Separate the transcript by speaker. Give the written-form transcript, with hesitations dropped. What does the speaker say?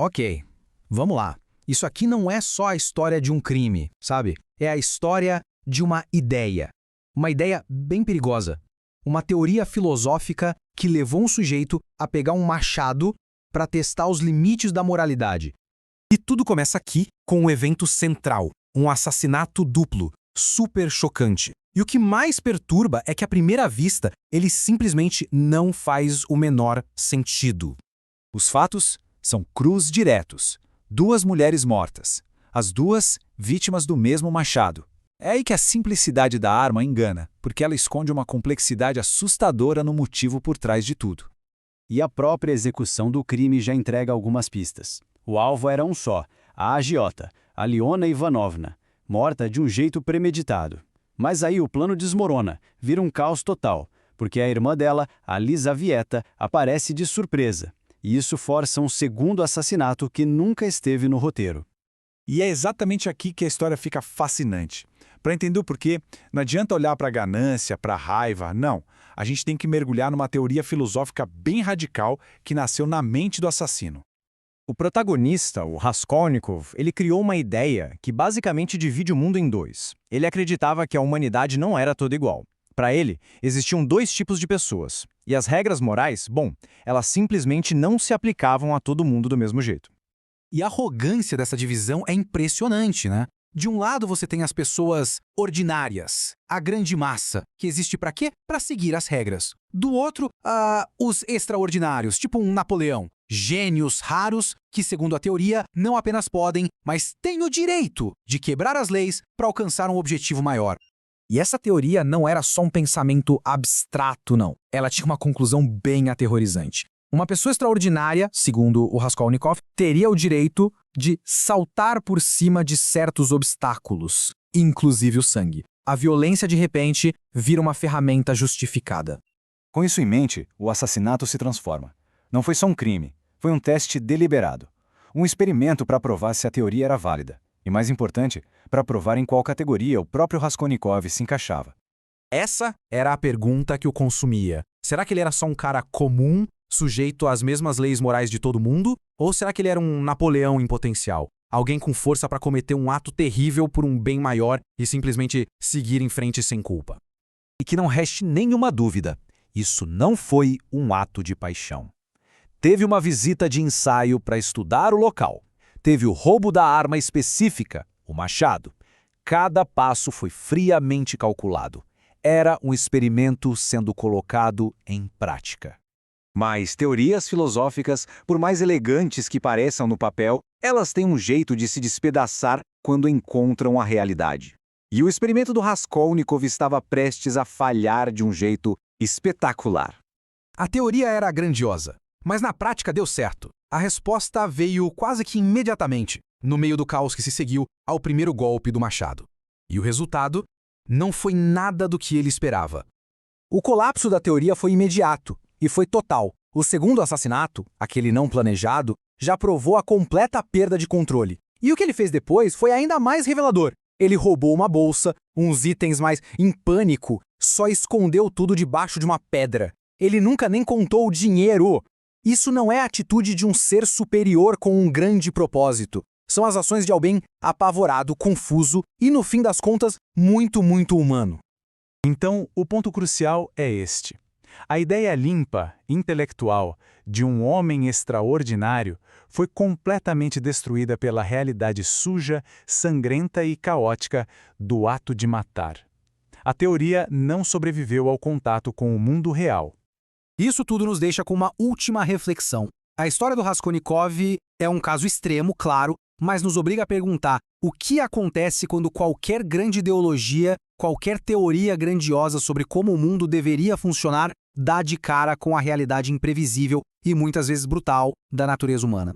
Speaker 1: Ok, vamos lá. Isso aqui não é só a história de um crime, sabe? É a história de uma ideia. Uma ideia bem perigosa. Uma teoria filosófica que levou um sujeito a pegar um machado para testar os limites da moralidade.
Speaker 2: E tudo começa aqui com um evento central, um assassinato duplo, super chocante. E o que mais perturba é que à primeira vista ele simplesmente não faz o menor sentido.
Speaker 3: Os fatos são crus diretos. 2 mulheres mortas, as duas vítimas do mesmo machado. É aí que a simplicidade da arma engana, porque ela esconde uma complexidade assustadora no motivo por trás de tudo.
Speaker 4: E a própria execução do crime já entrega algumas pistas. O alvo era um só, a agiota, a Liona Ivanovna, morta de um jeito premeditado. Mas aí o plano desmorona, vira um caos total, porque a irmã dela, a Lisavieta, aparece de surpresa. E isso força um segundo assassinato que nunca esteve no roteiro.
Speaker 3: E é exatamente aqui que a história fica fascinante. Para entender o porquê, não adianta olhar para a ganância, para a raiva, não. A gente tem que mergulhar numa teoria filosófica bem radical que nasceu na mente do assassino.
Speaker 5: O protagonista, o Raskolnikov, ele criou uma ideia que basicamente divide o mundo em dois. Ele acreditava que a humanidade não era toda igual. Para ele, existiam 2 tipos de pessoas. E as regras morais, bom, elas simplesmente não se aplicavam a todo mundo do mesmo jeito.
Speaker 1: E a arrogância dessa divisão é impressionante, né? De um lado você tem as pessoas ordinárias, a grande massa, que existe para quê? Para seguir as regras. Do outro, os extraordinários, tipo um Napoleão. Gênios raros que, segundo a teoria, não apenas podem, mas têm o direito de quebrar as leis para alcançar um objetivo maior. E essa teoria não era só um pensamento abstrato, não. Ela tinha uma conclusão bem aterrorizante. Uma pessoa extraordinária, segundo o Raskolnikov, teria o direito de saltar por cima de certos obstáculos, inclusive o sangue. A violência, de repente, vira uma ferramenta justificada.
Speaker 3: Com isso em mente, o assassinato se transforma. Não foi só um crime, foi um teste deliberado. Um experimento para provar se a teoria era válida. E mais importante, para provar em qual categoria o próprio Raskolnikov se encaixava.
Speaker 2: Essa era a pergunta que o consumia. Será que ele era só um cara comum, sujeito às mesmas leis morais de todo mundo? Ou será que ele era um Napoleão em potencial? Alguém com força para cometer um ato terrível por um bem maior e simplesmente seguir em frente sem culpa?
Speaker 3: E que não reste nenhuma dúvida, isso não foi um ato de paixão. Teve uma visita de ensaio para estudar o local. Teve o roubo da arma específica, o machado. Cada passo foi friamente calculado. Era um experimento sendo colocado em prática. Mas teorias filosóficas, por mais elegantes que pareçam no papel, elas têm um jeito de se despedaçar quando encontram a realidade. E o experimento do Raskolnikov estava prestes a falhar de um jeito espetacular.
Speaker 1: A teoria era grandiosa, mas na prática deu certo. A resposta veio quase que imediatamente, no meio do caos que se seguiu ao primeiro golpe do machado. E o resultado não foi nada do que ele esperava.
Speaker 2: O colapso da teoria foi imediato e foi total. O segundo assassinato, aquele não planejado, já provou a completa perda de controle. E o que ele fez depois foi ainda mais revelador. Ele roubou uma bolsa, uns itens mais em pânico, só escondeu tudo debaixo de uma pedra. Ele nunca nem contou o dinheiro. Isso não é a atitude de um ser superior com um grande propósito. São as ações de alguém apavorado, confuso e, no fim das contas, muito humano.
Speaker 3: Então, o ponto crucial é este. A ideia limpa, intelectual, de um homem extraordinário foi completamente destruída pela realidade suja, sangrenta e caótica do ato de matar. A teoria não sobreviveu ao contato com o mundo real.
Speaker 1: Isso tudo nos deixa com uma última reflexão. A história do Raskolnikov é um caso extremo, claro, mas nos obriga a perguntar o que acontece quando qualquer grande ideologia, qualquer teoria grandiosa sobre como o mundo deveria funcionar, dá de cara com a realidade imprevisível e muitas vezes brutal da natureza humana.